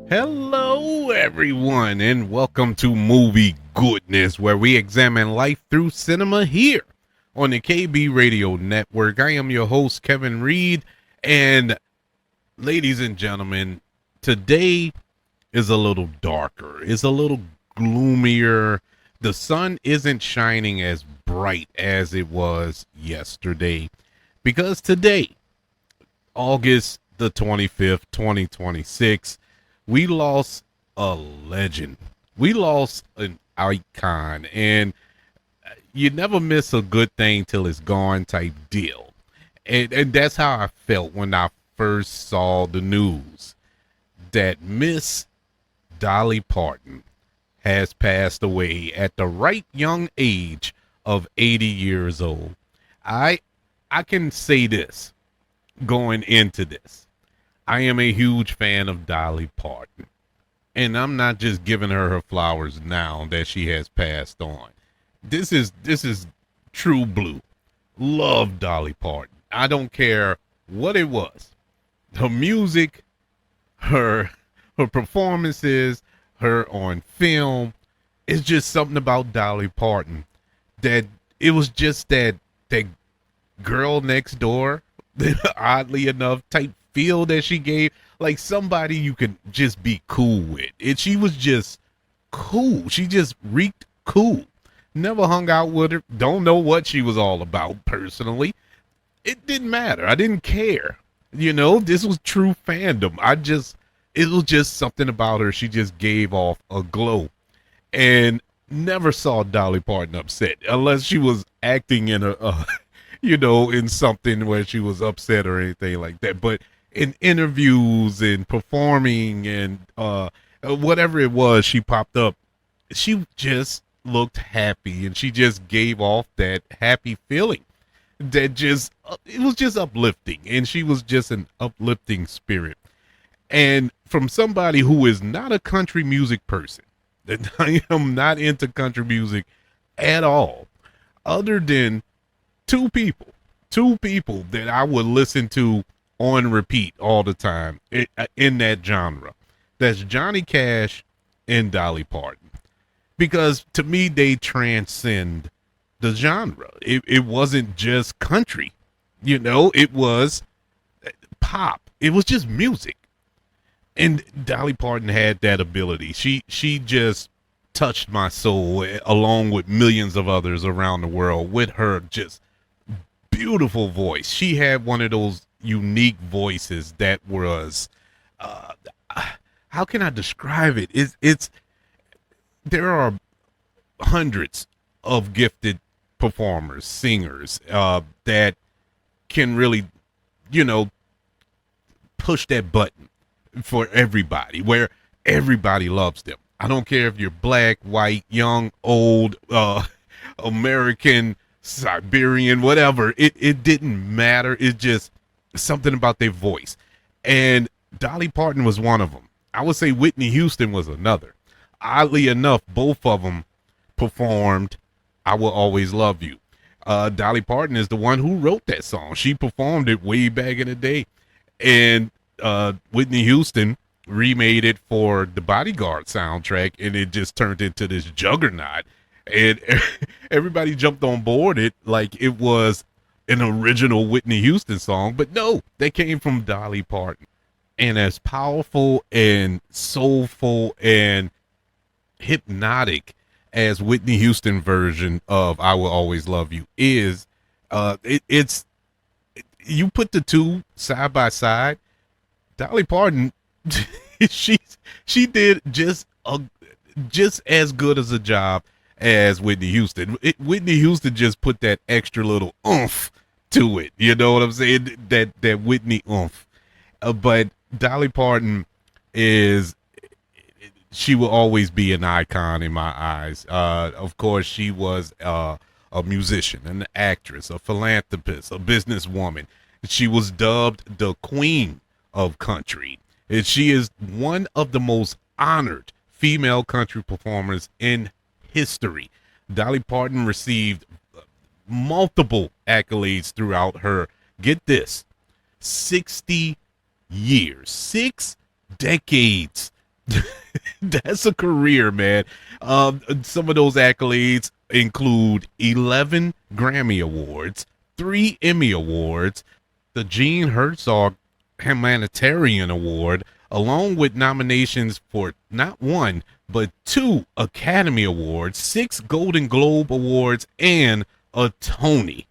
Hello, everyone, and welcome to Movie Goodness, where we examine life through cinema here on the KB Radio Network. I am your host, Kevin Reid, and ladies and gentlemen, today is a little darker, it's a little gloomier. The sun isn't shining as bright as it was yesterday because today, August the 25th, 2026, we lost a legend. We lost an icon, and you never miss a good thing till it's gone type deal. And that's how I felt when I first saw the news that Miss Dolly Parton has passed away at the right young age of 80 years old. I I can say this going into this. I am a huge fan of Dolly Parton. And I'm not just giving her flowers now that she has passed on. This is true blue. Love Dolly Parton. I don't care what it was. Her music, her her performances, her on film. It's just something about Dolly Parton that it was just that girl next door, oddly enough, type feel that she gave, like somebody you could just be cool with. She was just cool. She just reeked cool. Never hung out with her. Don't know what she was all about personally. It didn't matter. I didn't care. This was true fandom. It was just something about her. She just gave off a glow. And never saw Dolly Parton upset unless she was acting in in something where she was upset or anything like that. But in interviews and performing and whatever it was, she popped up. She just looked happy and she just gave off that happy feeling that just it was just uplifting, and she was just an uplifting spirit. And from somebody who is not a country music person, that I am not into country music at all, other than two people that I would listen to on repeat all the time in that genre. That's Johnny Cash and Dolly Parton. Because to me, they transcend the genre. It wasn't just country, it was pop. It was just music. And Dolly Parton had that ability. She just touched my soul along with millions of others around the world with her just beautiful voice. She had one of those unique voices that was uh how can I describe it? It's there are hundreds of gifted performers, singers that can really, you know, push that button for everybody, where everybody loves them. I don't care if you're black, white, young, old, American, Siberian, whatever. It didn't matter. It's just something about their voice. And Dolly Parton was one of them. I would say Whitney Houston was another. Oddly enough, both of them performed I Will Always Love You. Dolly Parton is the one who wrote that song. She performed it way back in the day. And Whitney Houston remade it for the Bodyguard soundtrack, and it just turned into this juggernaut. And everybody jumped on board it like it was an original Whitney Houston song. But no, they came from Dolly Parton. And as powerful and soulful and hypnotic as Whitney Houston version of I Will Always Love You is, it's you put the two side by side. Dolly Parton, she did just as good as a job as Whitney Houston. Whitney Houston just put that extra little oomph to it. You know what I'm saying? That Whitney oomph. But Dolly Parton she will always be an icon in my eyes. Of course, she was a musician, an actress, a philanthropist, a businesswoman. She was dubbed the Queen of Country. And she is one of the most honored female country performers in history. Dolly Parton received multiple accolades throughout her, get this, 60 years, 6 decades That's a career, man. Some of those accolades include 11 Grammy Awards, 3 Emmy Awards, the Gene Herzog Humanitarian Award, along with nominations for not one, but 2 Academy Awards, 6 Golden Globe Awards, and a Tony.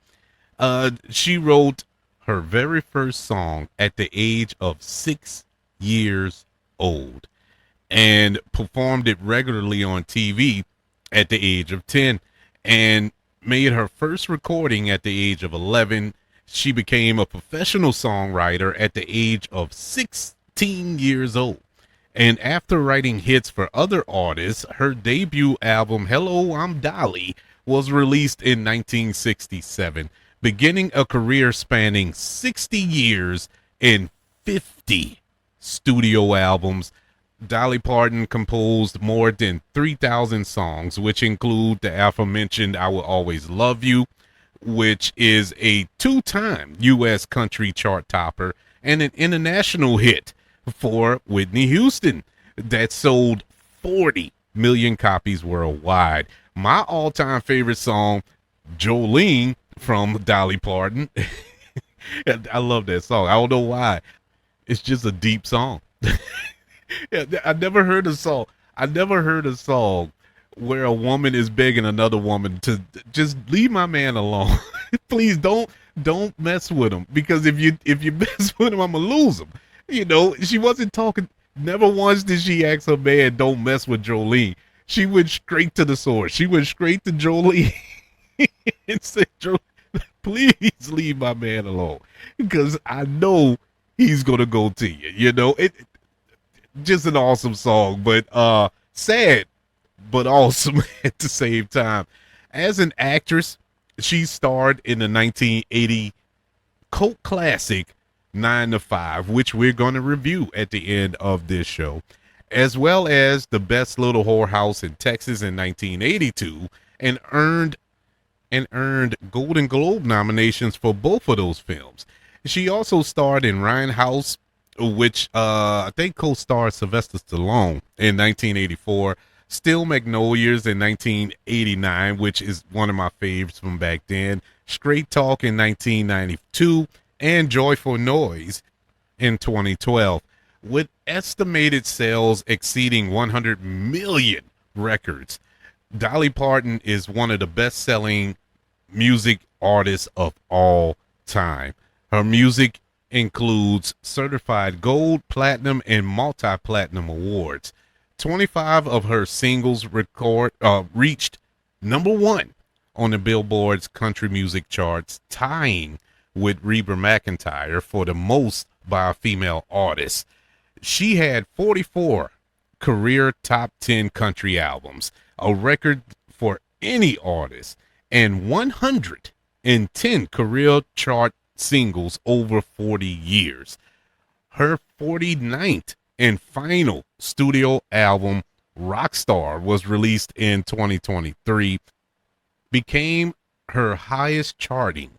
She wrote her very first song at the age of 6 years old and performed it regularly on TV at the age of 10 and made her first recording at the age of 11. She became a professional songwriter at the age of 16 years old. And after writing hits for other artists, her debut album, Hello, I'm Dolly, was released in 1967, beginning a career spanning 60 years and 50 studio albums. Dolly Parton composed more than 3,000 songs, which include the aforementioned I Will Always Love You, which is a 2-time U.S. country chart topper and an international hit for Whitney Houston that sold 40 million copies worldwide. My all-time favorite song, Jolene, from Dolly Parton. I love that song. I don't know why. It's just a deep song. I never heard a song. I never heard a song where a woman is begging another woman to just leave my man alone. Please don't mess with him, because if you mess with him, I'm gonna lose him. You know, she wasn't talking. Never once did she ask her man, "Don't mess with Jolene." She went straight to the source. She went straight to Jolene and said, "Please leave my man alone, because I know he's gonna go to you." You know, it just an awesome song, but sad, but awesome at the same time. As an actress, she starred in the 1980 cult classic 9 to 5, which we're going to review at the end of this show, as well as The Best Little Whorehouse in Texas in 1982, and earned Golden Globe nominations for both of those films. She also starred in Ryan House, which I think co-starred Sylvester Stallone in 1984, Still Magnolias in 1989, which is one of my favorites from back then, Straight Talk in 1992, and Joyful Noise in 2012. With estimated sales exceeding 100 million records, Dolly Parton is one of the best-selling music artists of all time. Her music includes certified gold, platinum, and multi-platinum awards. 25 of her singles reached number 1 on the Billboard's country music charts, tying with Reba McEntire for the most by a female artist. She had 44 career top 10 country albums, a record for any artist, and 110 career chart singles over 40 years. Her 49th and final studio album, Rockstar, was released in 2023, became her highest charting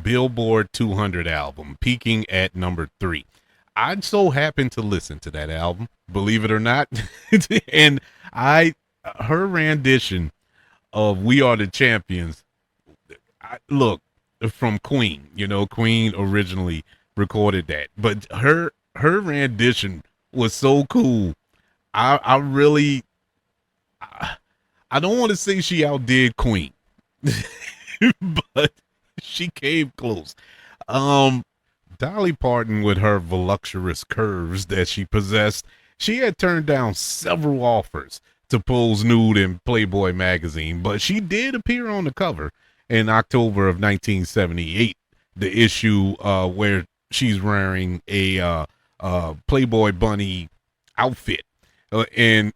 Billboard 200 album, peaking at number 3. I so happened to listen to that album, believe it or not. And her rendition of We Are the Champions, look, from Queen, Queen originally recorded that, but her rendition was so cool. I really, I don't want to say she outdid Queen, but she came close. Dolly Parton, with her voluptuous curves that she possessed, she had turned down several offers to pose nude in Playboy magazine, but she did appear on the cover in October of 1978, the issue where she's wearing a Playboy bunny outfit and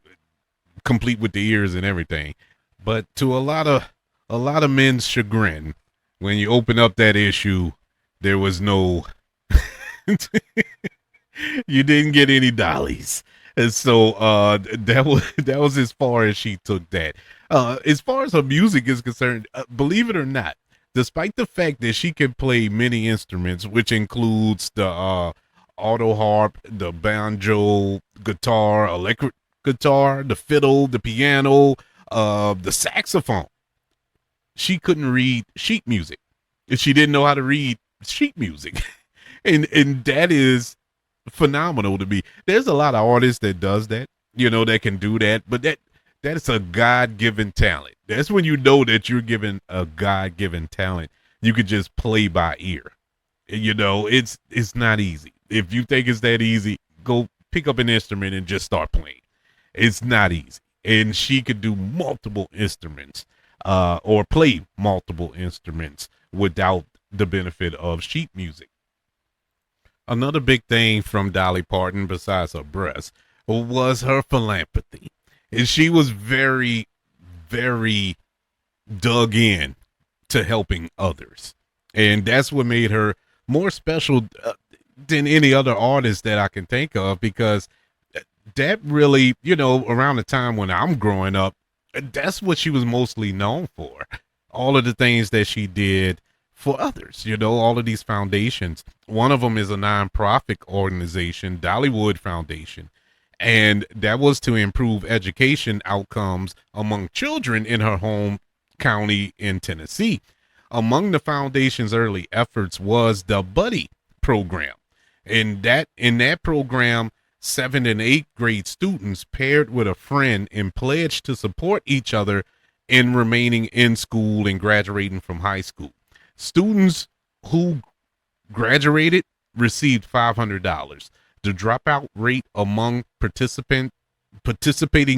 complete with the ears and everything. But to a lot of men's chagrin, when you open up that issue, there was no you didn't get any dollies. And so that was as far as she took that. As far as her music is concerned, believe it or not, despite the fact that she can play many instruments, which includes the auto harp, the banjo, guitar, electric guitar, the fiddle, the piano, the saxophone. She couldn't read sheet music. If she didn't know how to read sheet music. and that is phenomenal to me. There's a lot of artists that does that, that can do that, but that's a God-given talent. That's when you know that you're given a God-given talent. You could just play by ear. It's not easy. If you think it's that easy, go pick up an instrument and just start playing. It's not easy. And she could do multiple instruments, or play multiple instruments without the benefit of sheet music. Another big thing from Dolly Parton, besides her breasts, was her philanthropy. And she was very, very dug in to helping others. And that's what made her more special than any other artist that I can think of, because that really, around the time when I'm growing up, that's what she was mostly known for. All of the things that she did for others, all of these foundations. One of them is a nonprofit organization, Dollywood Foundation, and that was to improve education outcomes among children in her home county in Tennessee. Among the foundation's early efforts was the Buddy program. And in that program, 7th and 8th grade students paired with a friend and pledged to support each other in remaining in school and graduating from high school. Students who graduated received $500. The dropout rate among participating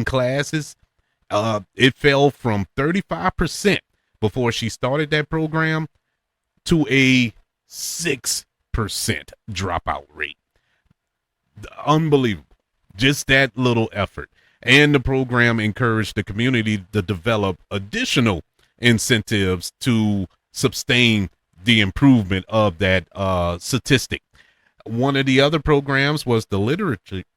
classes, it fell from 35% before she started that program to a 6% dropout rate. Unbelievable. Just that little effort. And the program encouraged the community to develop additional incentives to sustain the improvement of that statistic. One of the other programs was the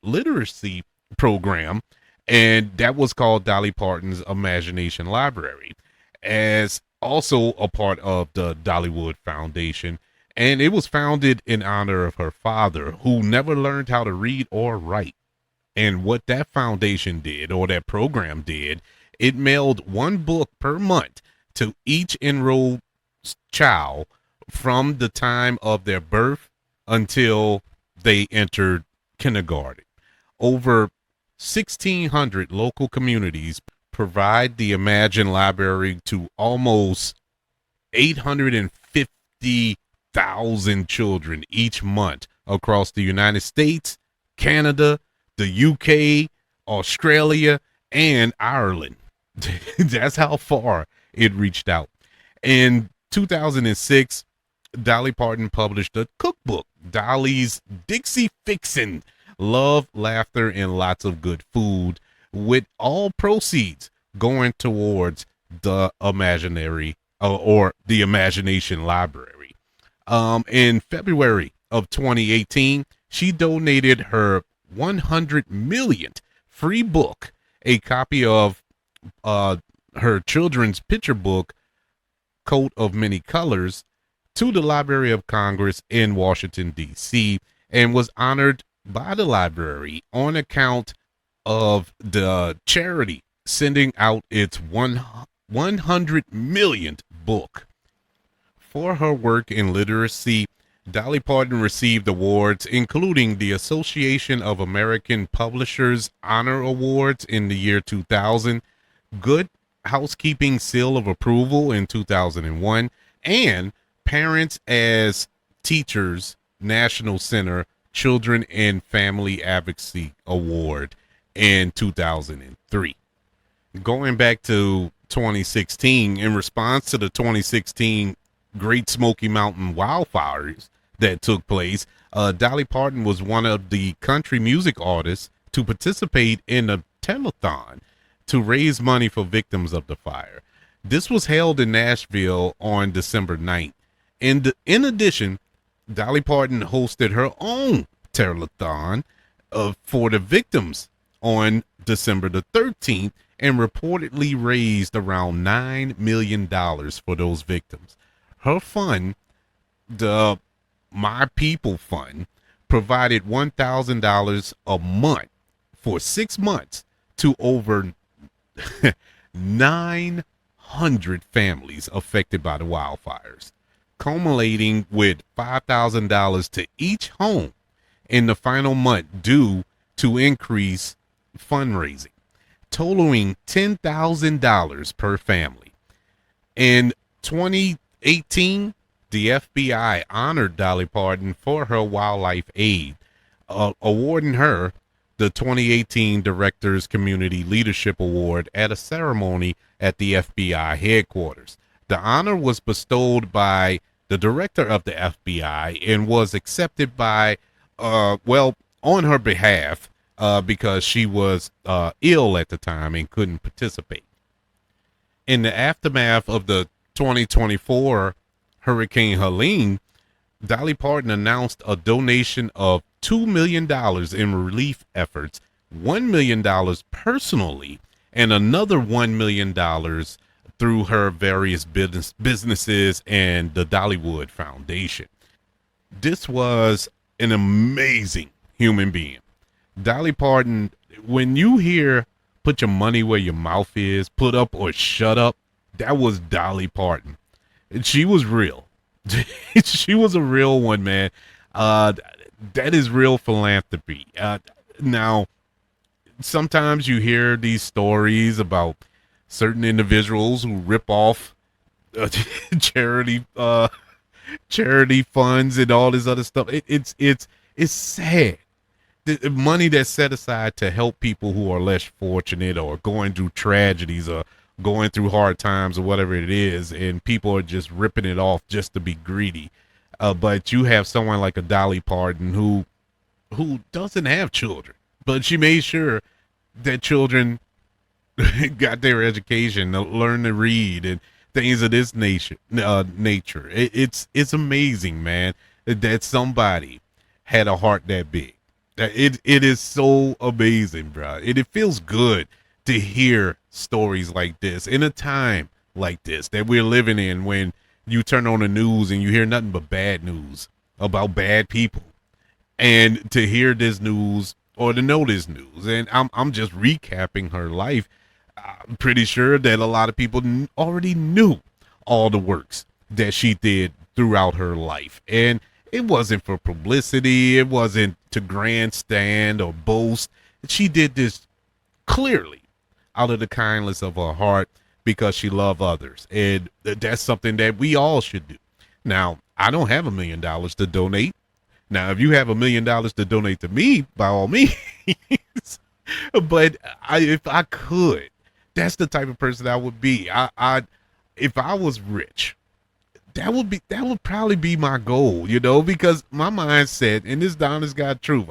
literacy program, and that was called Dolly Parton's Imagination Library, as also a part of the Dollywood Foundation. And it was founded in honor of her father, who never learned how to read or write. And what that foundation did, or that program did, it mailed one book per month to each enrolled child from the time of their birth until they entered kindergarten. Over 1,600 local communities provide the Imagine Library to almost 850,000 children each month across the United States, Canada, the UK, Australia, and Ireland. That's how far it reached out. In 2006, Dolly Parton published a cookbook, Dolly's Dixie Fixin', Love, Laughter, and Lots of Good Food, with all proceeds going towards the imaginary or the Imagination Library. In February of 2018, she donated her 100 millionth free book, a copy of her children's picture book, Coat of Many Colors, to the Library of Congress in Washington, D.C., and was honored by the library on account of the charity sending out its 100 millionth book. For her work in literacy, Dolly Parton received awards, including the Association of American Publishers Honor Awards in the year 2000, Good Housekeeping Seal of Approval in 2001, and Parents as Teachers National Center Children and Family Advocacy Award in 2003. Going back to 2016, in response to the 2016 Great Smoky Mountain wildfires that took place, Dolly Parton was one of the country music artists to participate in a telethon to raise money for victims of the fire. This was held in Nashville on December 9th. In addition, Dolly Parton hosted her own telethon for the victims on December the 13th and reportedly raised around $9 million for those victims. Her fund, the My People Fund, provided $1,000 a month for 6 months to over 900 families affected by the wildfires, culminating with $5,000 to each home in the final month due to increase fundraising, totaling $10,000 per family. In 2018, the FBI honored Dolly Parton for her wildlife aid, awarding her the 2018 Directors Community Leadership Award at a ceremony at the FBI headquarters. The honor was bestowed by the director of the FBI and was accepted by, on her behalf, because she was ill at the time and couldn't participate. In the aftermath of the 2024 Hurricane Helene, Dolly Parton announced a donation of $2 million in relief efforts, $1 million personally, and another $1 million through her various businesses and the Dollywood Foundation. This was an amazing human being. Dolly Parton, when you hear "put your money where your mouth is," "put up or shut up," that was Dolly Parton. She was real. She was a real one, man. That is real philanthropy. Now, sometimes you hear these stories about certain individuals who rip off charity funds and all this other stuff. It's sad. The money that's set aside to help people who are less fortunate or going through tragedies or going through hard times or whatever it is, and people are just ripping it off just to be greedy. But you have someone like a Dolly Parton who doesn't have children, but she made sure that children got their education, learn to read and things of this nature. It's amazing, man, that somebody had a heart that big. It is so amazing, bro. It feels good to hear stories like this in a time like this that we're living in, when you turn on the news and you hear nothing but bad news about bad people. And to hear this news, or to know this news, and I'm just recapping her life. I'm pretty sure that a lot of people already knew all the works that she did throughout her life. And it wasn't for publicity. It wasn't to grandstand or boast. She did this clearly out of the kindness of her heart, because she loved others. And that's something that we all should do. Now, I don't have $1 million to donate. Now, if you have $1 million to donate to me, by all means. But if I could, that's the type of person I would be. If I was rich, that would probably be my goal, because my mindset, and this honest God truth,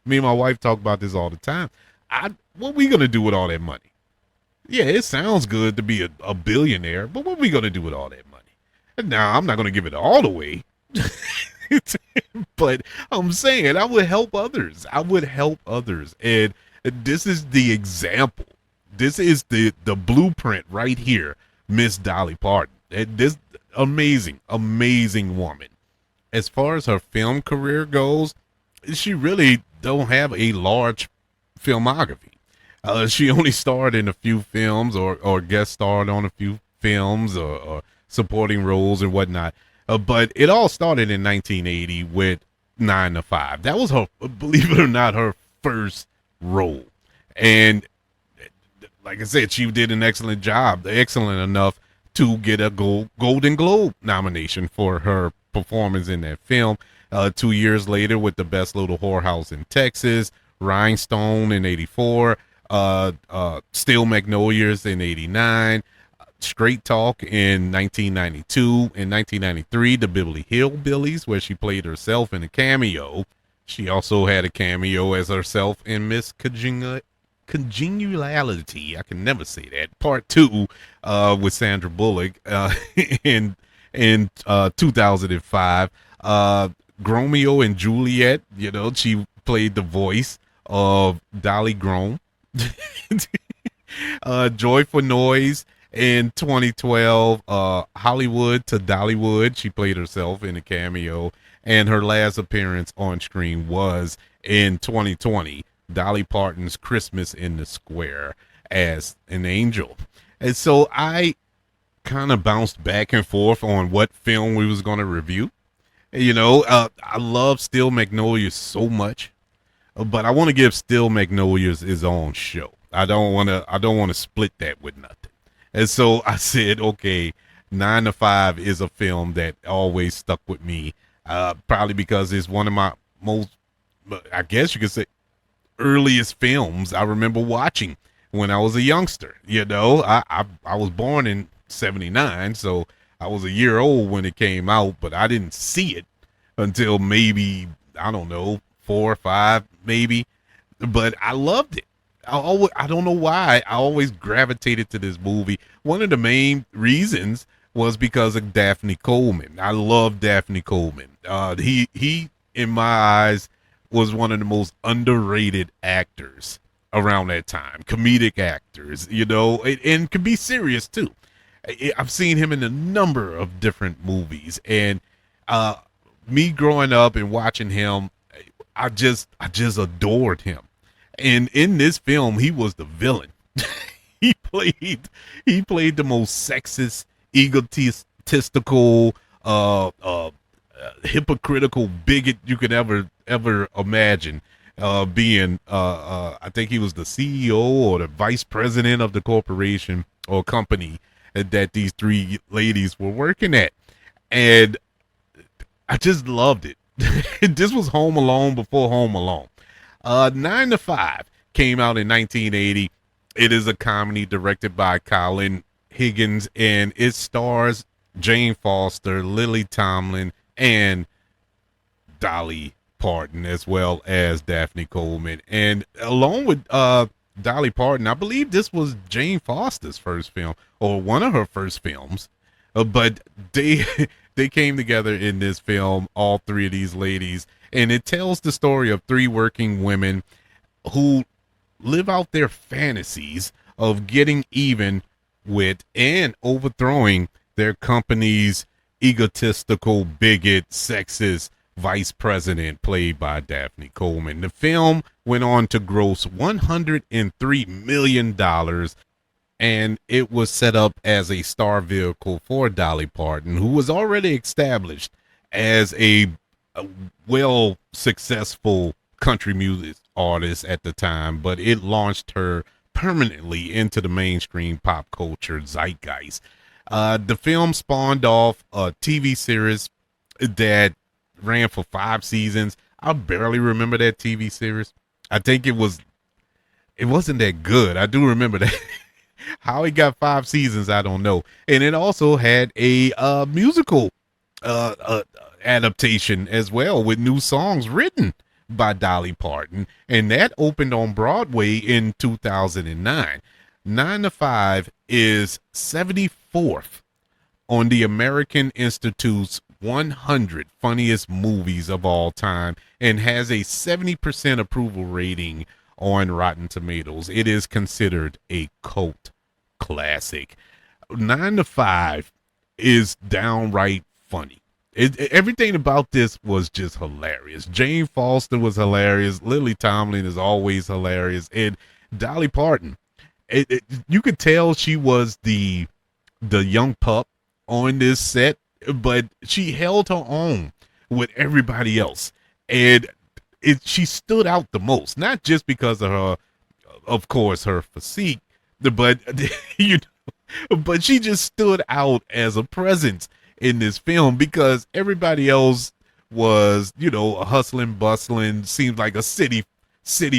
me and my wife talk about this all the time. What we gonna do with all that money? Yeah, it sounds good to be a billionaire, but what we gonna do with all that money? Now, I'm not gonna give it all away, but I'm saying I would help others. And this is the example. This is the blueprint right here, Miss Dolly Parton. This amazing woman. As far as her film career goes, she really don't have a large filmography. She only starred in a few films or guest starred on a few films or supporting roles and whatnot. But it all started in 1980 with 9 to 5. That was her, believe it or not, her first role. And like I said, she did an excellent job, excellent enough to get a Golden Globe nomination for her performance in that film. 2 years later, with The Best Little Whorehouse in Texas, Rhinestone in 84, Steel Magnolias in 89, Straight Talk in 1992. In 1993, The Beverly Hillbillies, where she played herself in a cameo. She also had a cameo as herself in Miss Congeniality. I can never say that. Part 2 with Sandra Bullock in 2005. Gromeo and Juliet, she played the voice of Dolly Grome. Joyful Noise, In 2012, Hollywood to Dollywood, she played herself in a cameo, and her last appearance on screen was in 2020, Dolly Parton's Christmas in the Square as an angel. And so I kind of bounced back and forth on what film we was going to review. I love Steel Magnolias so much, but I want to give Steel Magnolias his own show. I don't want to split that with nothing. And so I said, okay, 9 to 5 is a film that always stuck with me. Probably because it's one of my most, I guess you could say, earliest films I remember watching when I was a youngster. I was born in '79, so I was a year old when it came out, but I didn't see it until maybe, I don't know, 4 or 5 maybe. But I loved it. I don't know why I always gravitated to this movie. One of the main reasons was because of Daphne Coleman. I love Daphne Coleman. He in my eyes was one of the most underrated actors around that time. Comedic actors, and could be serious too. I've seen him in a number of different movies, and me growing up and watching him, I just adored him. And in this film, he was the villain. he played the most sexist, egotistical, hypocritical bigot you could ever imagine. Being I think he was the CEO or the vice president of the corporation or company that these three ladies were working at, and I just loved it. This was Home Alone before Home Alone. 9 to 5 came out in 1980. It is a comedy directed by Colin Higgins, and it stars Jane Foster, Lily Tomlin, and Dolly Parton, as well as Daphne Coleman. And along with Dolly Parton, I believe this was Jane Foster's first film, or one of her first films. But they they came together in this film, all three of these ladies, and it tells the story of three working women who live out their fantasies of getting even with and overthrowing their company's egotistical, bigot, sexist vice president, played by Daphne Coleman. The film went on to gross $103 million, and it was set up as a star vehicle for Dolly Parton, who was already established as a well successful country music artist at the time, but it launched her permanently into the mainstream pop culture zeitgeist. The film spawned off a TV series that ran for 5 seasons. I barely remember that TV series. I think it wasn't that good. I do remember that. How it got 5 seasons, I don't know. And it also had a musical adaptation as well, with new songs written by Dolly Parton, and that opened on Broadway in 2009. 9 to 5 is 74th on the American Institute's 100 funniest movies of all time, and has a 70% approval rating on Rotten Tomatoes. It is considered a cult classic. 9 to 5 is downright funny. Everything about this was just hilarious. Jane Foster was hilarious. Lily Tomlin is always hilarious, and Dolly Parton. You could tell she was the young pup on this set, but she held her own with everybody else, and she stood out the most. Not just because of her, of course, her physique, but but she just stood out as a presence in this film, because everybody else was, a hustling, bustling, seemed like a city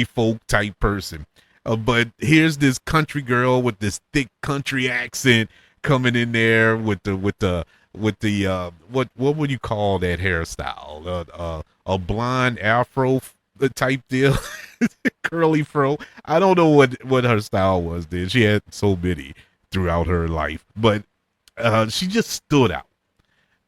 folk type person. But here's this country girl with this thick country accent coming in there with the what would you call that hairstyle? A blonde afro type deal, curly fro. I don't know what her style was then. She had so many throughout her life, but she just stood out.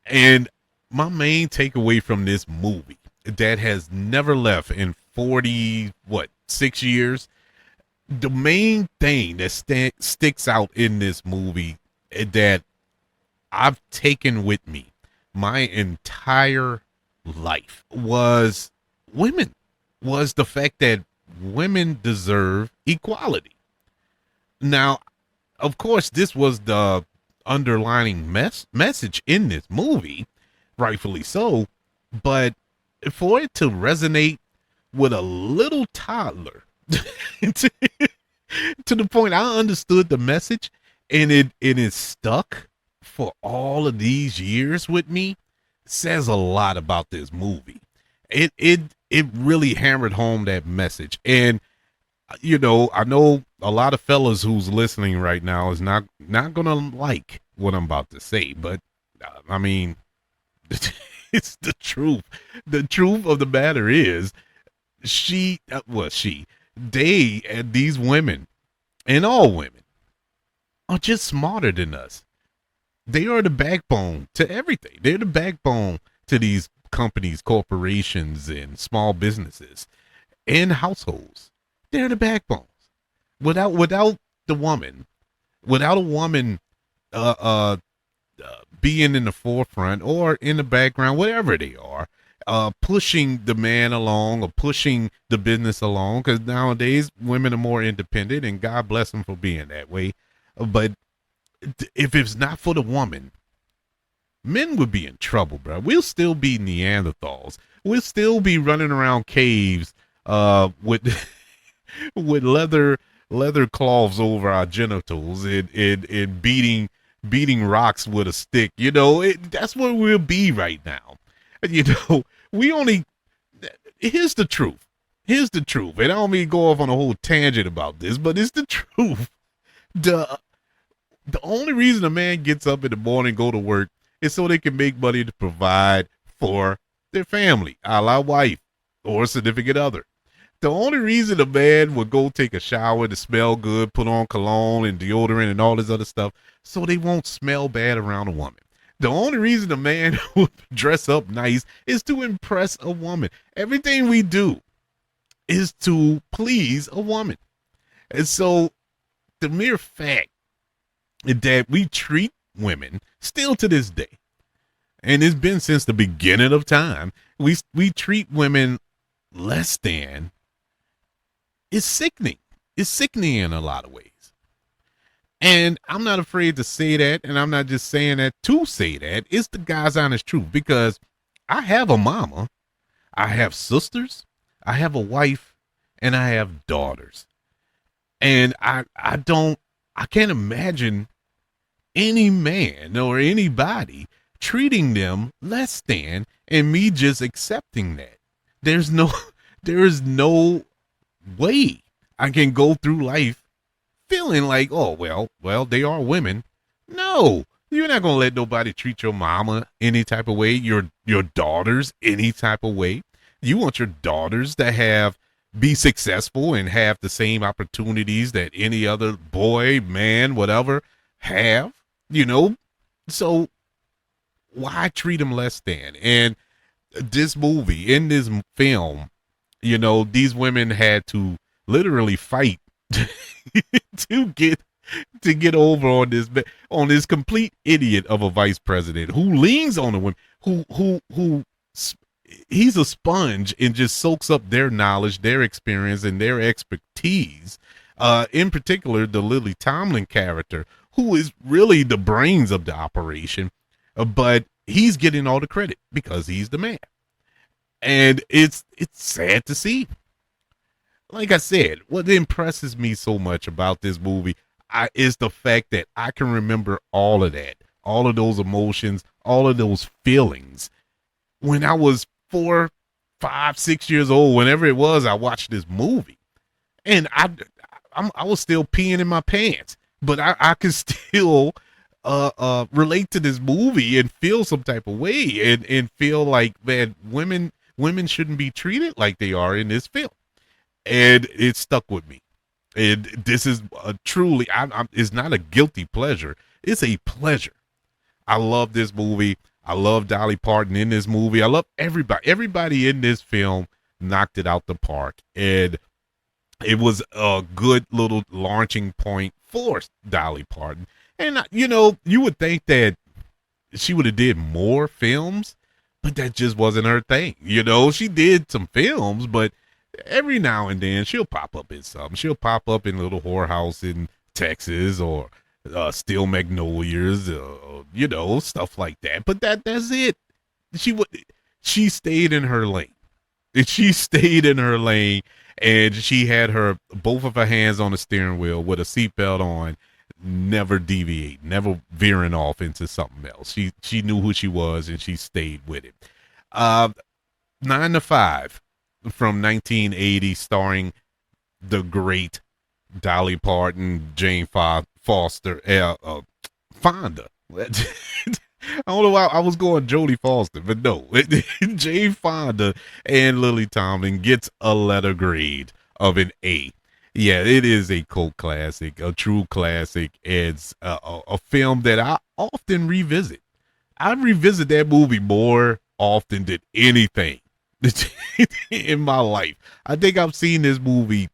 And my main takeaway from this movie that has never left in 6 years The main thing that sticks out in this movie that I've taken with me my entire life was women, was the fact that women deserve equality. Now, of course, this was the underlining message in this movie, rightfully so, but for it to resonate with a little toddler to, to the point I understood the message and it is stuck for all of these years with me says a lot about this movie. It really hammered home that message. And I know a lot of fellas who's listening right now is not gonna like what I'm about to say, but I mean, it's the truth. The truth of the matter is, these women and all women are just smarter than us. They are the backbone to everything. They're the backbone to these companies, corporations, and small businesses and households. They're the backbones. Without the woman, without a woman being in the forefront or in the background, whatever they are, pushing the man along or pushing the business along, because nowadays women are more independent, and God bless them for being that way. But if it's not for the woman, men would be in trouble, bro. We'll still be Neanderthals. We'll still be running around caves with with leather cloths over our genitals and beating rocks with a stick. That's where we'll be right now. We only here's the truth. Here's the truth. And I don't mean to go off on a whole tangent about this, but it's the truth. The only reason a man gets up in the morning and go to work is so they can make money to provide for their family, a la wife or a significant other. The only reason a man would go take a shower to smell good, put on cologne and deodorant and all this other stuff, so they won't smell bad around a woman. The only reason a man would dress up nice is to impress a woman. Everything we do is to please a woman. And so the mere fact that we treat women still to this day, and it's been since the beginning of time, we treat women less than, is sickening. It's sickening in a lot of ways. And I'm not afraid to say that, and I'm not just saying that to say that. It's the God's honest truth, because I have a mama, I have sisters, I have a wife, and I have daughters. And I can't imagine any man or anybody treating them less than, and me just accepting that. There is no way I can go through life feeling like, oh, well, they are women. No, you're not gonna let nobody treat your mama any type of way, your daughters any type of way. You want your daughters to be successful and have the same opportunities that any other boy, man, whatever have, so why treat them less than? And this movie, in this film, these women had to literally fight to get over on this complete idiot of a vice president who leans on the women, who he's a sponge and just soaks up their knowledge, their experience, and their expertise. In particular, the Lily Tomlin character, who is really the brains of the operation, but he's getting all the credit because he's the man. And it's sad to see. Like I said, what impresses me so much about this movie is the fact that I can remember all of that, all of those emotions, all of those feelings when I was 4, 5, 6 years old. Whenever it was, I watched this movie, and I was still peeing in my pants, but I could still relate to this movie and feel some type of way and feel like, man, women shouldn't be treated like they are in this film. And it stuck with me. And this is truly, it's not a guilty pleasure. It's a pleasure. I love this movie. I love Dolly Parton in this movie. I love everybody. Everybody in this film knocked it out the park. And It was a good little launching point for Dolly Parton. And you would think that she would have did more films, but that just wasn't her thing. She did some films, but every now and then she'll pop up in something. She'll pop up in Little Whorehouse in Texas or Steel Magnolias, stuff like that. But that's it. She would she stayed in her lane. She stayed in her lane, and she had her both of her hands on the steering wheel with a seatbelt on, never deviate, never veering off into something else. She knew who she was, and she stayed with it. 9 to 5 from 1980, starring the great Dolly Parton, Jane Foster, Fonda. I don't know why I was going Jodie Foster, but no. Jane Fonda and Lily Tomlin gets a letter grade of an A. Yeah, it is a cult classic, a true classic. It's a film that I often revisit. I revisit that movie more often than anything in my life. I think I've seen this movie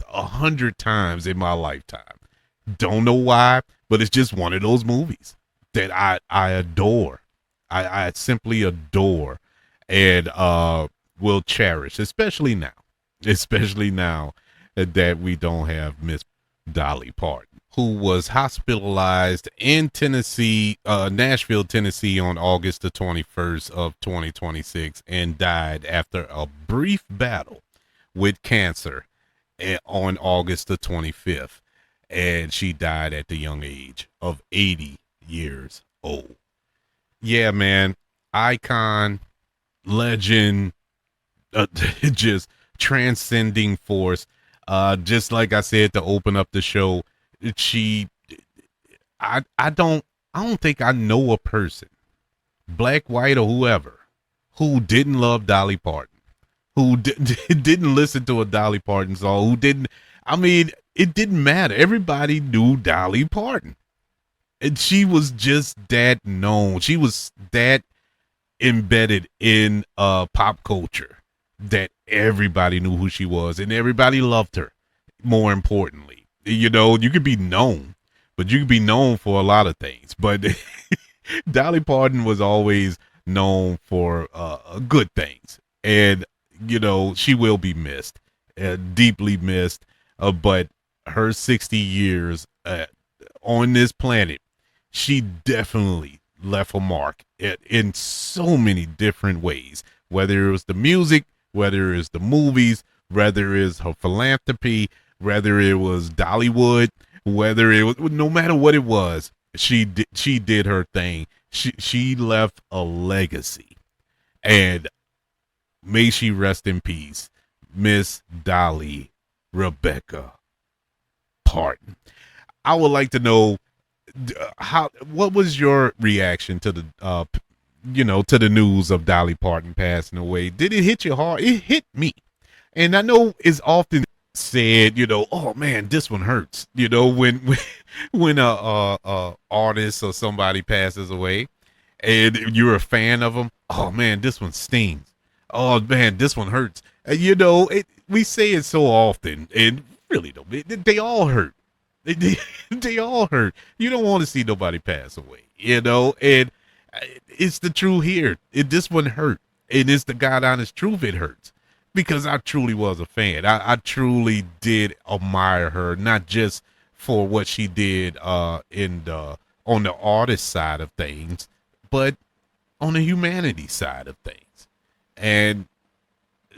100 times in my lifetime. Don't know why, but it's just one of those movies that I adore. I simply adore and will cherish, especially now that we don't have Miss Dolly Parton, who was hospitalized in Tennessee, Nashville, Tennessee on August the 21st of 2026 and died after a brief battle with cancer on August the 25th. And she died at the young age of 80 years old. Yeah, man. Icon, legend, just transcending force. Just like I said to open up the show, I don't think I know a person, black, white, or whoever, who didn't love Dolly Parton, who didn't listen to a Dolly Parton song, who didn't. I mean, it didn't matter. Everybody knew Dolly Parton. And she was just that known. She was that embedded in pop culture that everybody knew who she was and everybody loved her. More importantly, you could be known, but you could be known for a lot of things. But Dolly Parton was always known for good things. And, she will be missed, deeply missed. But her 60 years on this planet, she definitely left a mark in so many different ways, whether it was the music, whether it was the movies, whether it was her philanthropy, whether it was Dollywood, whether it was, no matter what it was, she did her thing. She left a legacy, and may she rest in peace, Miss Dolly Rebecca Parton. I would like to know what was your reaction to the to the news of Dolly Parton passing away? Did it hit you hard? It hit me. And I know it's often said, oh man, this one hurts. When a artist or somebody passes away and you're a fan of them, oh man, this one stings. Oh man, this one hurts. We say it so often, and really don't. They all hurt. They all hurt. You don't want to see nobody pass away, and it's the truth here. This one hurt. And it's the God honest truth. It hurts because I truly was a fan. I truly did admire her, not just for what she did on the artist side of things, but on the humanity side of things. And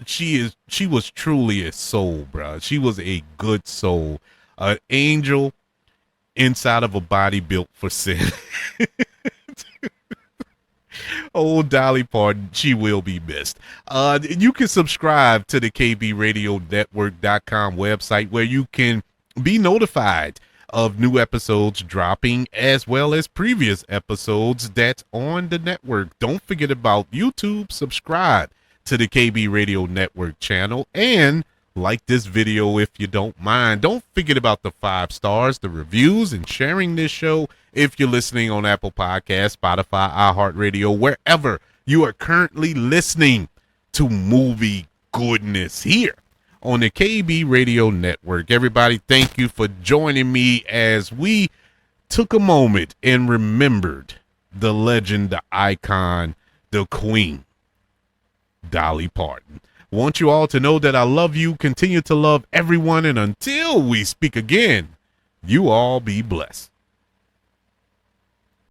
she was truly a soul, bro. She was a good soul. An angel inside of a body built for sin. Old Dolly Parton, she will be missed. You can subscribe to the KBRadioNetwork.com website where you can be notified of new episodes dropping as well as previous episodes that's on the network. Don't forget about YouTube. Subscribe to the KB Radio Network channel and like this video if you don't mind. Don't forget about the 5 stars, the reviews, and sharing this show if you're listening on Apple Podcasts, Spotify, iHeartRadio, wherever you are currently listening to movie goodness here on the KB Radio Network. Everybody, thank you for joining me as we took a moment and remembered the legend, the icon, the queen, Dolly Parton. Want you all to know that I love you, continue to love everyone, and until we speak again, you all be blessed.